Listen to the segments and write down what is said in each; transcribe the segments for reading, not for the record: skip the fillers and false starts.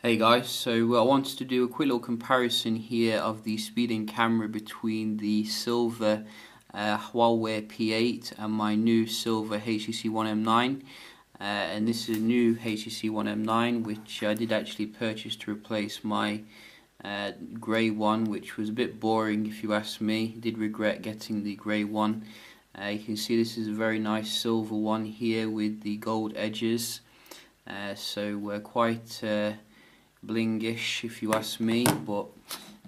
Hey guys, so I wanted to do a quick little comparison here of the speed and camera between the silver Huawei P8 and my new silver HTC One M9. And this is a new HTC One M9 which I did actually purchase to replace my grey one, which was a bit boring if you ask me. Did regret getting the grey one. You can see this is a very nice silver one here with the gold edges. So we're quite blingish if you ask me, but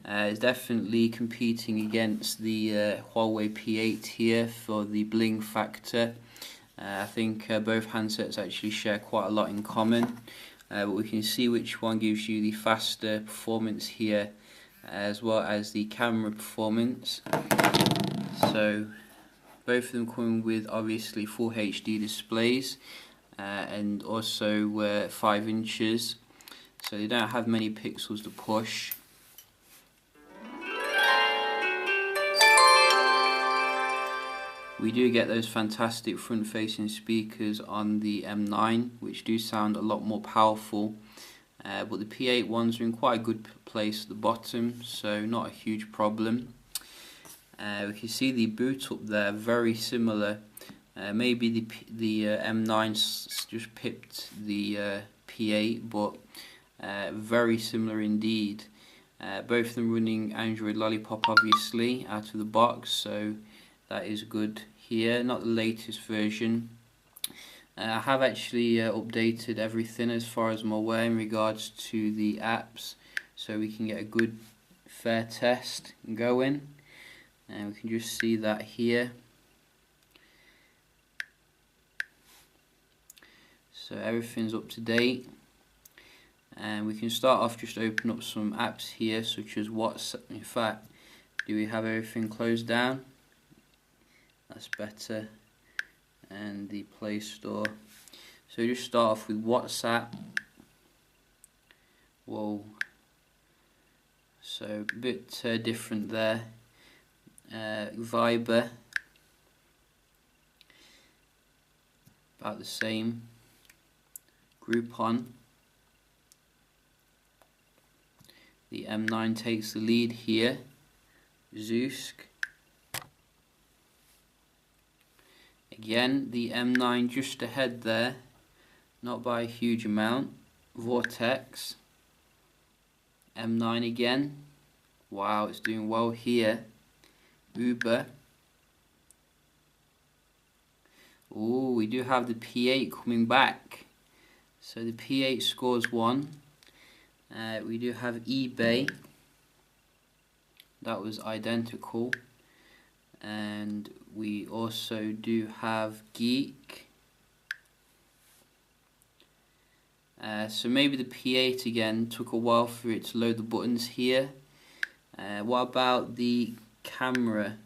it's definitely competing against the Huawei P8 here for the bling factor. I think both handsets actually share quite a lot in common, but we can see which one gives you the faster performance here as well as the camera performance. So both of them come with obviously full HD displays and also 5 inches. So they don't have many pixels to push. We do get those fantastic front-facing speakers on the M9, which do sound a lot more powerful. But the P8 ones are in quite a good place at the bottom, so not a huge problem. We can see the boot up there, very similar. Maybe the M9 just pipped the P8, but very similar indeed. Both of them running Android Lollipop obviously out of the box, so that is good here. Not the latest version. I have actually updated everything as far as I'm aware in regards to the apps, so we can get a good fair test going, and we can just see that here. So everything's up to date. And we can start off just open up some apps here, such as WhatsApp. In fact, do we have everything closed down? That's better. And the Play Store. So just start off with WhatsApp. Whoa. So a bit different there. Viber. About the same. Groupon. The M9 takes the lead here. Zoosk. Again, the M9 just ahead there, not by a huge amount. Vortex. M9 again. Wow, it's doing well here. Uber. Oh, we do have the P8 coming back. So the P8 scores 1. We do have eBay, that was identical, and we also do have Geek. So maybe the P8 again took a while for it to load the buttons here. What about the camera?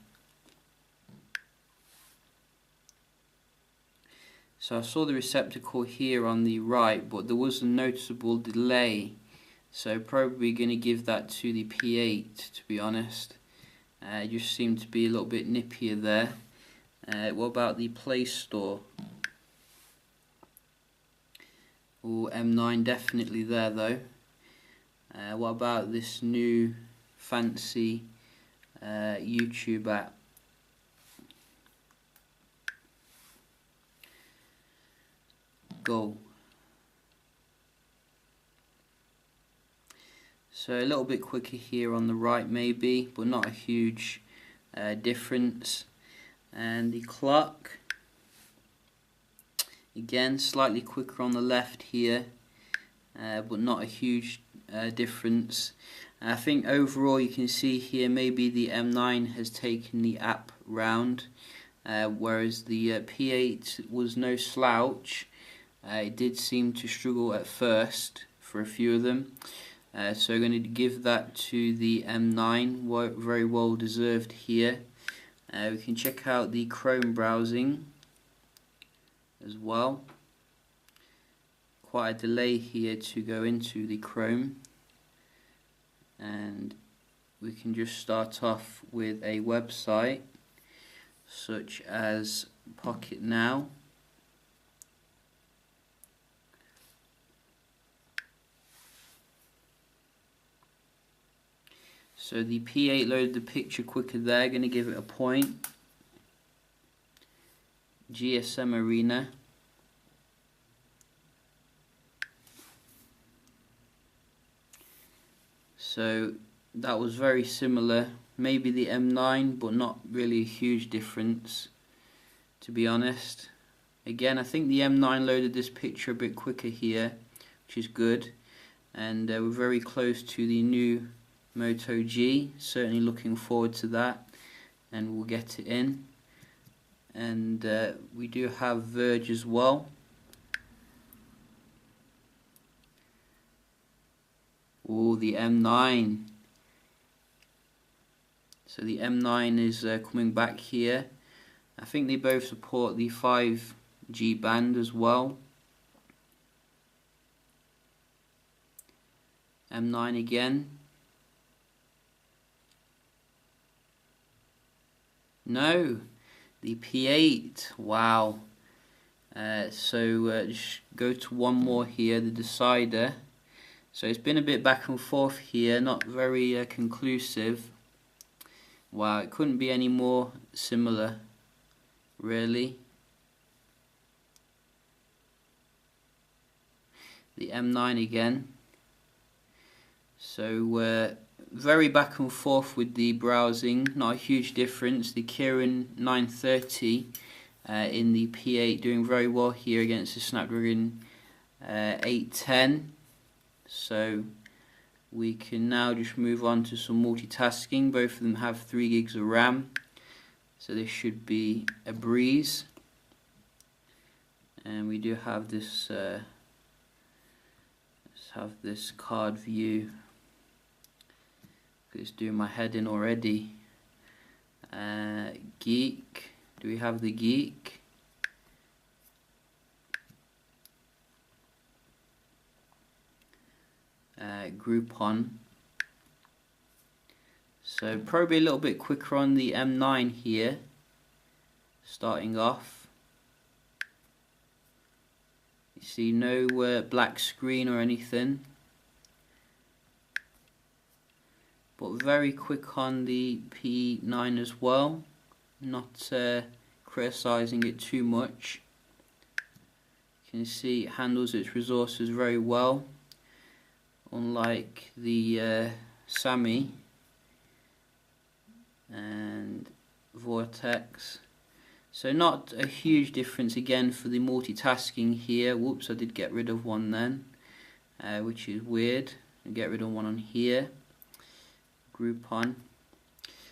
So I saw the receptacle here on the right, but there was a noticeable delay. So probably going to give that to the P8, to be honest. It just seemed to be a little bit nippier there. What about the Play Store? Oh, M9 definitely there though. What about this new fancy YouTube app? Go. So a little bit quicker here on the right maybe, but not a huge difference. And the clock, again slightly quicker on the left here, but not a huge difference. I think overall you can see here maybe the M9 has taken the app round, whereas the P8 was no slouch. It did seem to struggle at first for a few of them. So I'm going to give that to the M9, very well deserved here. We can check out the Chrome browsing as well. Quite a delay here to go into the Chrome. And we can just start off with a website such as Pocket Now. So the P8 loaded the picture quicker there, going to give it a point. GSM Arena. So that was very similar, maybe the M9, but not really a huge difference, to be honest. Again, I think the M9 loaded this picture a bit quicker here, which is good. And we're very close to the new Moto G, certainly looking forward to that, and we'll get it in. And we do have Verge as well. Oh, the M9. So the M9 is coming back here. I think they both support the 5G band as well. M9 again. No, the P8. Wow. Just go to one more here, the decider. So it's been a bit back and forth here, not very conclusive. Wow, it couldn't be any more similar, really. The M9 again. So very back and forth with the browsing, not a huge difference. The Kirin 930 in the P8 doing very well here against the Snapdragon 810. So we can now just move on to some multitasking. Both of them have 3 gigs of RAM, so this should be a breeze. And we do have this let's have this card view. It's doing my head in already. Geek, do we have the Geek? Groupon. So probably a little bit quicker on the M9 here, starting off. You see no black screen or anything, but very quick on the P9 as well, not criticizing it too much. You can see it handles its resources very well, unlike the Sammy and Vortex. So not a huge difference again for the multitasking here. Whoops, I did get rid of one then, which is weird. I'll get rid of one on here. Groupon.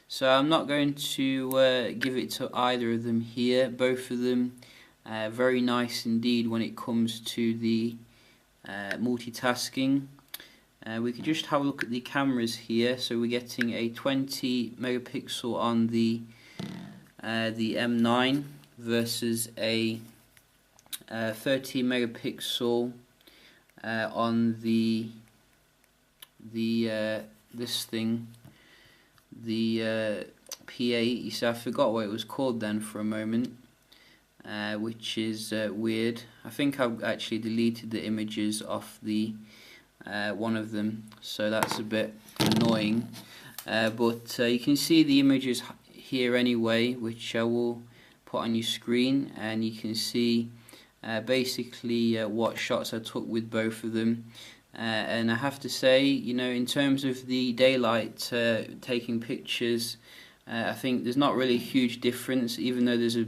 So I'm not going to give it to either of them here. Both of them very nice indeed when it comes to the multitasking. We could just have a look at the cameras here. So we're getting a 20 megapixel on the M9 versus a 30 megapixel on the this thing, the P8. You see, I forgot what it was called then for a moment, which is weird. I think I've actually deleted the images off the one of them, so that's a bit annoying. But you can see the images here anyway, which I will put on your screen, and you can see basically what shots I took with both of them. And I have to say, you know, in terms of the daylight taking pictures, I think there's not really a huge difference, even though there's a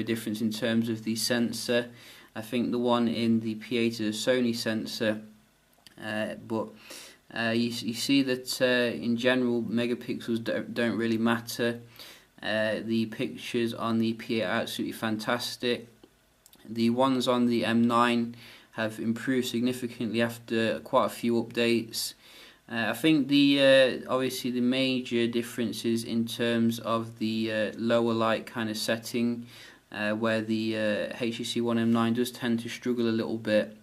difference in terms of the sensor. I think the one in the P8 is a Sony sensor, but you see that in general megapixels don't really matter. The pictures on the P8 are absolutely fantastic. The ones on the M9 have improved significantly after quite a few updates. I think the obviously the major difference is in terms of the lower light kind of setting, where the HTC One M9 does tend to struggle a little bit,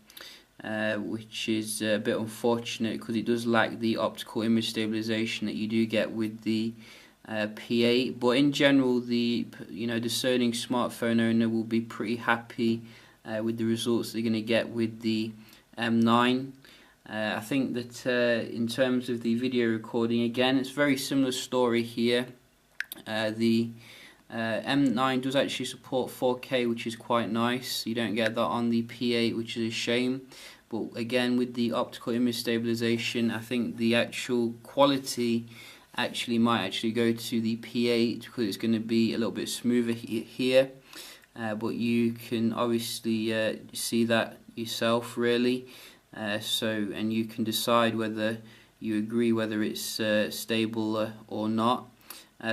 which is a bit unfortunate because it does lack the optical image stabilization that you do get with the P8. But in general, the discerning smartphone owner will be pretty happy with the results they're going to get with the M9. I think that in terms of the video recording, again, it's a very similar story here. The M9 does actually support 4K, which is quite nice. You don't get that on the P8, which is a shame. But again, with the optical image stabilization, I think the actual quality might go to the P8 because it's going to be a little bit smoother here. But you can obviously see that yourself, really. And you can decide whether you agree whether it's stable or not.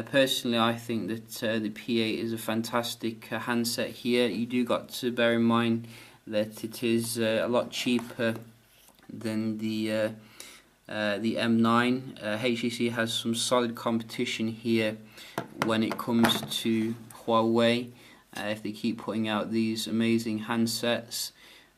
Personally, I think that the P8 is a fantastic handset here. You do got to bear in mind that it is a lot cheaper than the M9. HTC has some solid competition here when it comes to Huawei. If they keep putting out these amazing handsets,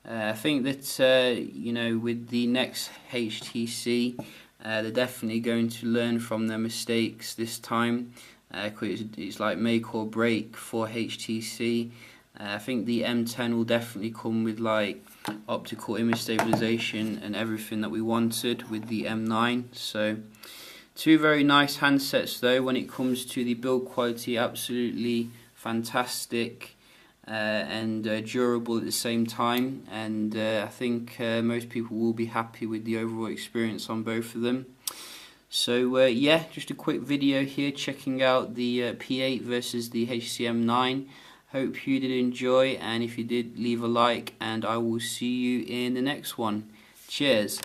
I think that with the next HTC, they're definitely going to learn from their mistakes this time. It's like make or break for HTC. I think the M10 will definitely come with like optical image stabilization and everything that we wanted with the M9. So two very nice handsets though. When it comes to the build quality, absolutely fantastic and durable at the same time, and I think most people will be happy with the overall experience on both of them. So yeah, just a quick video here checking out the P8 versus the HTC M9. Hope you did enjoy, and if you did, leave a like, and I will see you in the next one. Cheers.